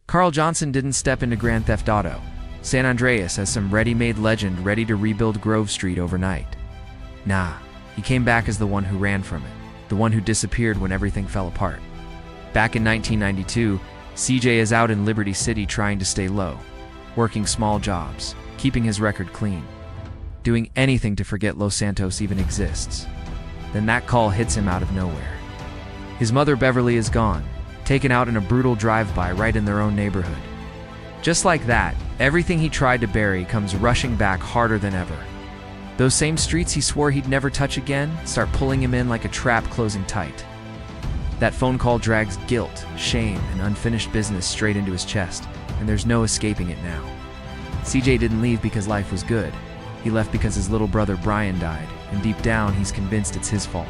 Carl Johnson didn't step into Grand Theft Auto San Andreas as some ready-made legend ready to rebuild Grove Street overnight. Nah, he came back as the one who ran from it, the one who disappeared when everything fell apart. Back in 1992, CJ is out in Liberty City trying to stay low, working small jobs, keeping his record clean, doing anything to forget Los Santos even exists. Then that call hits him out of nowhere. His mother Beverly is gone, taken out in a brutal drive-by right in their own neighborhood. Just like that, everything he tried to bury comes rushing back harder than ever. Those same streets he swore he'd never touch again start pulling him in like a trap closing tight. That phone call drags guilt, shame, and unfinished business straight into his chest, and there's no escaping it now. CJ didn't leave because life was good. He left because his little brother Brian died, and deep down he's convinced it's his fault.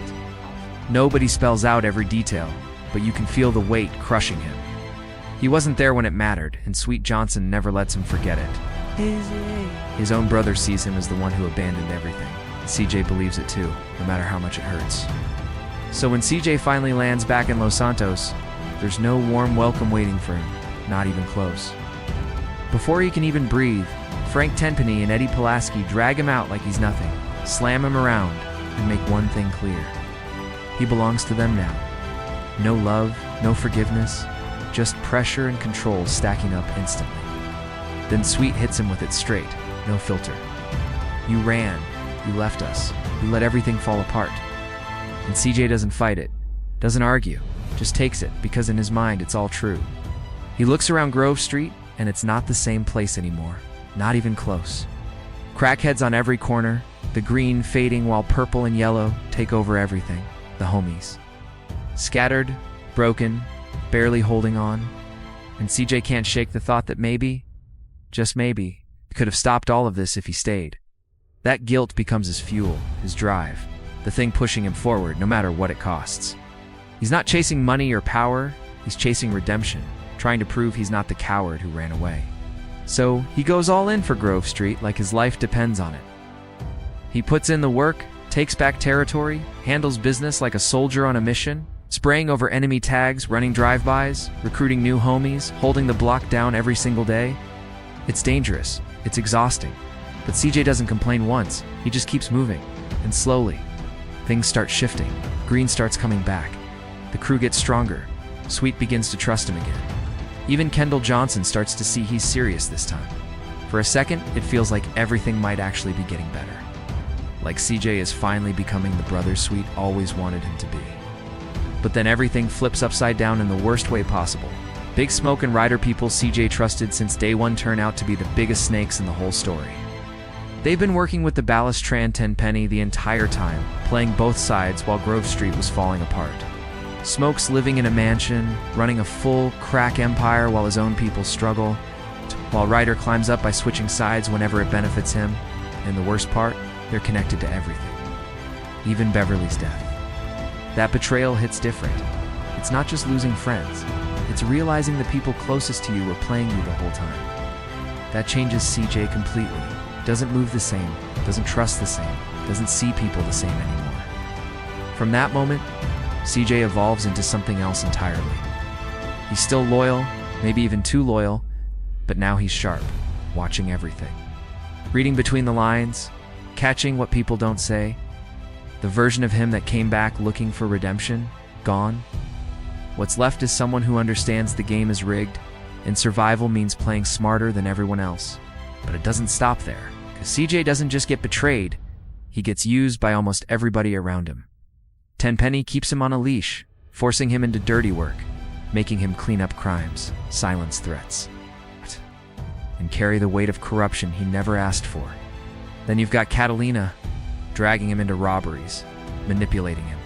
Nobody spells out every detail, but you can feel the weight crushing him. He wasn't there when it mattered, and Sweet Johnson never lets him forget it. His own brother sees him as the one who abandoned everything. CJ believes it too, no matter how much it hurts. So when CJ finally lands back in Los Santos, there's no warm welcome waiting for him, not even close. Before he can even breathe, Frank Tenpenny and Eddie Pulaski drag him out like he's nothing, slam him around, and make one thing clear. He belongs to them now. No love, no forgiveness, just pressure and control stacking up instantly. Then Sweet hits him with it straight, no filter. You ran, you left us, you let everything fall apart. And CJ doesn't fight it, doesn't argue, just takes it because in his mind it's all true. He looks around Grove Street and it's not the same place anymore, not even close. Crackheads on every corner, the green fading while purple and yellow take over everything, the homies. Scattered, broken, barely holding on, and CJ can't shake the thought that maybe, just maybe, he could have stopped all of this if he stayed. That guilt becomes his fuel, his drive, the thing pushing him forward no matter what it costs. He's not chasing money or power, he's chasing redemption, trying to prove he's not the coward who ran away. So he goes all in for Grove Street like his life depends on it. He puts in the work, takes back territory, handles business like a soldier on a mission, spraying over enemy tags, running drive-bys, recruiting new homies, holding the block down every single day. It's dangerous, it's exhausting, but CJ doesn't complain once, he just keeps moving, and slowly, things start shifting, green starts coming back, the crew gets stronger, Sweet begins to trust him again. Even Kendall Johnson starts to see he's serious this time. For a second, it feels like everything might actually be getting better. Like CJ is finally becoming the brother Sweet always wanted him to be. But then everything flips upside down in the worst way possible. Big Smoke and Ryder people CJ trusted since day one turn out to be the biggest snakes in the whole story. They've been working with the Ballas Tenpenny the entire time, playing both sides while Grove Street was falling apart. Smoke's living in a mansion, running a full crack empire while his own people struggle, while Ryder climbs up by switching sides whenever it benefits him. And the worst part, they're connected to everything. Even Beverly's death. That betrayal hits different. It's not just losing friends, it's realizing the people closest to you were playing you the whole time. That changes CJ completely. Doesn't move the same, doesn't trust the same, doesn't see people the same anymore. From that moment, CJ evolves into something else entirely. He's still loyal, maybe even too loyal, but now he's sharp, watching everything. Reading between the lines, catching what people don't say. The version of him that came back looking for redemption, gone. What's left is someone who understands the game is rigged, and survival means playing smarter than everyone else. But it doesn't stop there, because CJ doesn't just get betrayed, he gets used by almost everybody around him. Tenpenny keeps him on a leash, forcing him into dirty work, making him clean up crimes, silence threats, and carry the weight of corruption he never asked for. Then you've got Catalina, dragging him into robberies, manipulating him,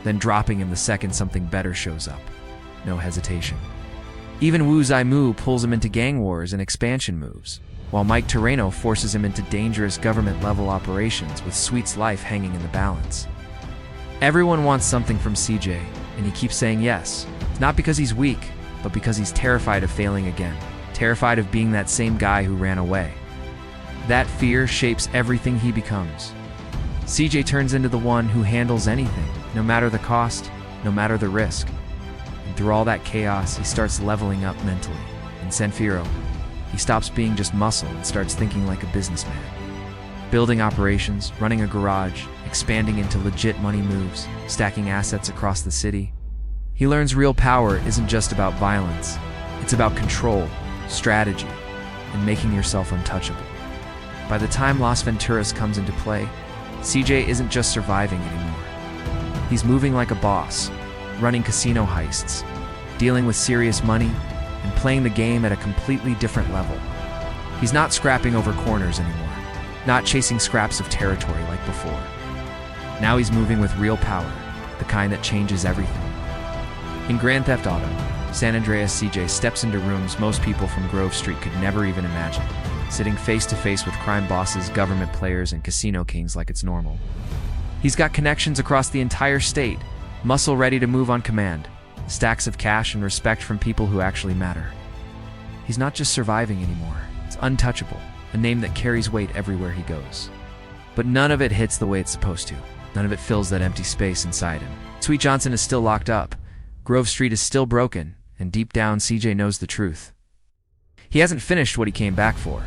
then dropping him the second something better shows up. No hesitation. Even Wu Zaimu pulls him into gang wars and expansion moves, while Mike Terreno forces him into dangerous government-level operations with Sweet's life hanging in the balance. Everyone wants something from CJ, and he keeps saying yes, not because he's weak, but because he's terrified of failing again, terrified of being that same guy who ran away. That fear shapes everything he becomes. CJ turns into the one who handles anything, no matter the cost, no matter the risk. And through all that chaos, he starts leveling up mentally. In San Fierro, he stops being just muscle and starts thinking like a businessman. Building operations, running a garage, expanding into legit money moves, stacking assets across the city. He learns real power isn't just about violence. It's about control, strategy, and making yourself untouchable. By the time Las Venturas comes into play, CJ isn't just surviving anymore. He's moving like a boss, running casino heists, dealing with serious money, and playing the game at a completely different level. He's not scrapping over corners anymore, not chasing scraps of territory like before. Now he's moving with real power, the kind that changes everything. In Grand Theft Auto, San Andreas, CJ steps into rooms most people from Grove Street could never even imagine, sitting face to face with crime bosses, government players, and casino kings like it's normal. He's got connections across the entire state, muscle ready to move on command, stacks of cash and respect from people who actually matter. He's not just surviving anymore, it's untouchable, a name that carries weight everywhere he goes. But none of it hits the way it's supposed to. None of it fills that empty space inside him. Sweet Johnson is still locked up, Grove Street is still broken, and deep down CJ knows the truth. He hasn't finished what he came back for.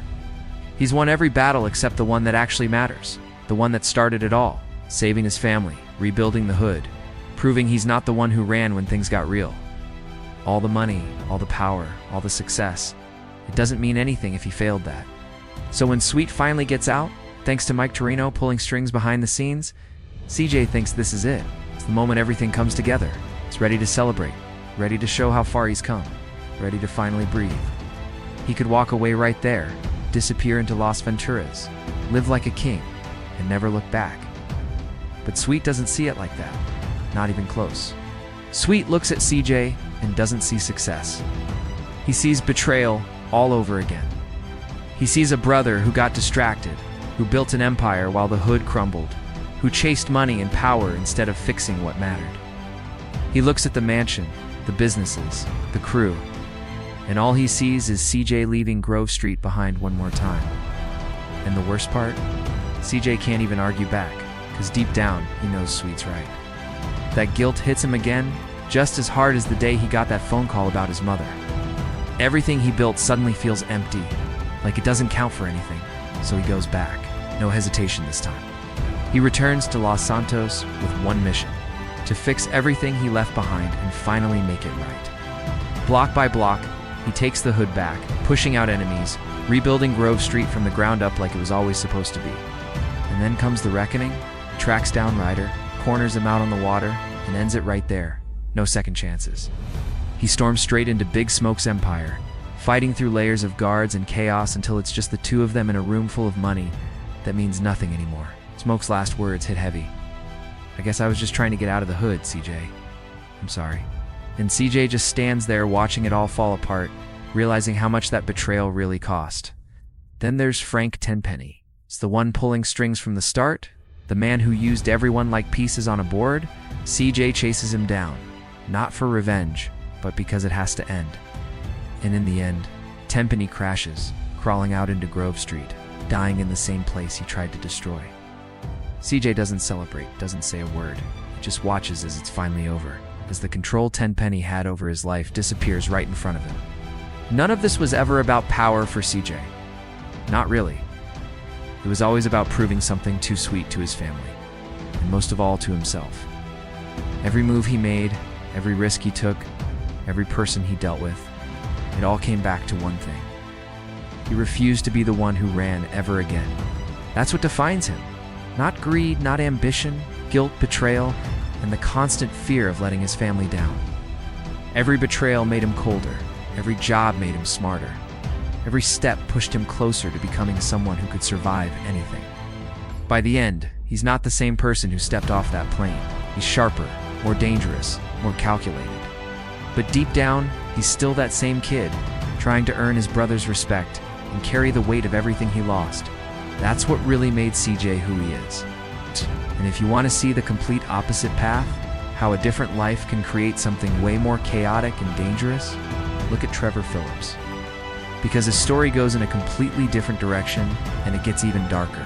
He's won every battle except the one that actually matters, the one that started it all, saving his family, rebuilding the hood, proving he's not the one who ran when things got real. All the money, all the power, all the success, it doesn't mean anything if he failed that. So when Sweet finally gets out, thanks to Mike Torino pulling strings behind the scenes, CJ thinks this is it. It's the moment everything comes together. He's ready to celebrate, ready to show how far he's come, ready to finally breathe. He could walk away right there, disappear into Las Venturas, live like a king, and never look back. But Sweet doesn't see it like that, not even close. Sweet looks at CJ and doesn't see success. He sees betrayal all over again. He sees a brother who got distracted, who built an empire while the hood crumbled, who chased money and power instead of fixing what mattered. He looks at the mansion, the businesses, the crew, and all he sees is CJ leaving Grove Street behind one more time. And the worst part? CJ can't even argue back, because deep down, he knows Sweet's right. That guilt hits him again, just as hard as the day he got that phone call about his mother. Everything he built suddenly feels empty, like it doesn't count for anything, so he goes back. No hesitation this time. He returns to Los Santos with one mission: to fix everything he left behind and finally make it right. Block by block, he takes the hood back, pushing out enemies, rebuilding Grove Street from the ground up like it was always supposed to be. And then comes the reckoning. He tracks down Ryder, corners him out on the water, and ends it right there. No second chances. He storms straight into Big Smoke's empire, fighting through layers of guards and chaos until it's just the two of them in a room full of money that means nothing anymore. Smoke's last words hit heavy. "I guess I was just trying to get out of the hood, CJ. I'm sorry." And CJ just stands there watching it all fall apart, realizing how much that betrayal really cost. Then there's Frank Tenpenny. It's the one pulling strings from the start, the man who used everyone like pieces on a board. CJ chases him down, not for revenge, but because it has to end. And in the end, Tenpenny crashes, crawling out into Grove Street, dying in the same place he tried to destroy. CJ doesn't celebrate, doesn't say a word. He just watches as it's finally over, as the control Tenpenny had over his life disappears right in front of him. None of this was ever about power for CJ. Not really. It was always about proving something too sweet to his family, and most of all to himself. Every move he made, every risk he took, every person he dealt with, it all came back to one thing. He refused to be the one who ran ever again. That's what defines him. Not greed, not ambition, guilt, betrayal, and the constant fear of letting his family down. Every betrayal made him colder. Every job made him smarter. Every step pushed him closer to becoming someone who could survive anything. By the end, he's not the same person who stepped off that plane. He's sharper, more dangerous, more calculated. But deep down, he's still that same kid, trying to earn his brother's respect and carry the weight of everything he lost. That's what really made CJ who he is. And if you want to see the complete opposite path, how a different life can create something way more chaotic and dangerous, look at Trevor Phillips. Because his story goes in a completely different direction, and it gets even darker.